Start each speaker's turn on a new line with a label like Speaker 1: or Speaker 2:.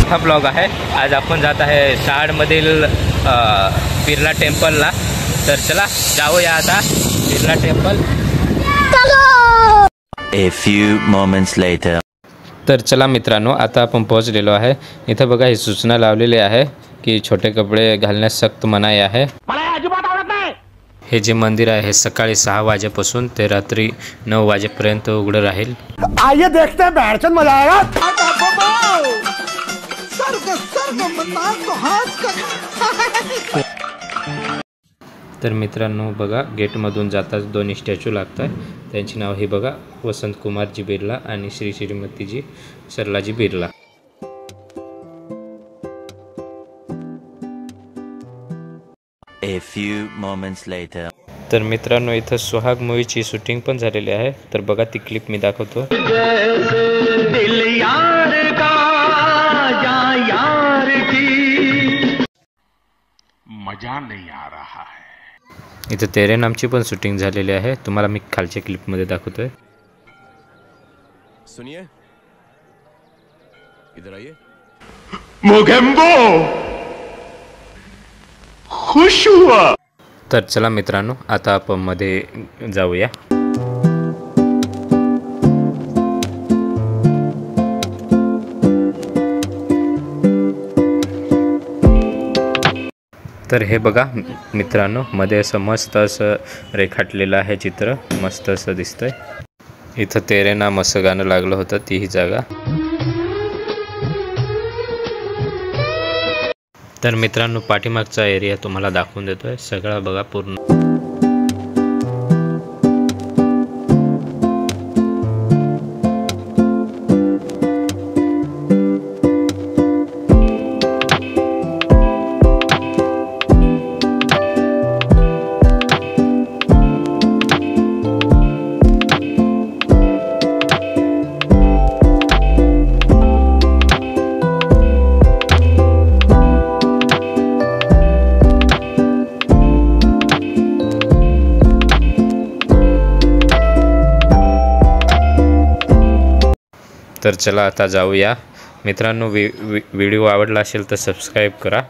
Speaker 1: हा ब्लॉग आहे। आज आपण जात आहे शहाडमधील बिर्ला टेम्पलला। तर चला जाऊया आता Birla temple.
Speaker 2: A few moments later.
Speaker 1: तर चला मित्रांनो, आता आपण पोहोचलेलो आहे। इथं बघा ही सूचना लावलेली आहे की छोटे कपडे घालण्यास सक्त मनाई आहे। हे जे मंदिर आहे हे सकाळी 6 वाजेपासून ते रात्री 9 वाजेपर्यंत उघडं राहील।
Speaker 3: आइए देखते हैं बैठचंद मजा आएगा।
Speaker 1: तर मित्रांनो बघा, गेटमधून जाताच 2 स्टॅच्यू लागतात। त्यांची नाव हे बघा, वसंत कुमारजी बिर्ला आणि Shri श्रीमतीजी सरलाजी Birla.
Speaker 2: A few moments later.
Speaker 1: तर मित्रांनो इथं सुहाग मूवीची शूटिंग पण झालेली आहे। तर बघा ती क्लिप मी दाखवतो।
Speaker 3: दिल यार का या यार की मजा नहीं आ रहा है।
Speaker 1: इथं तेरे नामची पण शूटिंग झालेली आहे। तुम्हाला मी खालच्या क्लिप मध्ये दाखवतोय।
Speaker 4: सुनिए, इधर आइए।
Speaker 3: मोगेम्बो खुश हुआ।
Speaker 1: तर चला मित्रांनो, आता आपण मध्ये जाऊया। तर हे बघा मित्रांनो, मध्ये असं मस्त असं रेखाटलेलं आहे चित्र, मस्त असं दिसतंय। इथं तेरे नाम असं गाणं लागलं होतं, ती ही जागा। तर मित्रांनो पाठीमागचा एरिया तुम्हाला दाखवून देतोय, सगळा बघा पूर्ण। तर चला आता जाऊया मित्रांनो। व्हिडिओ आवडला असेल तर सबस्क्राईब करा।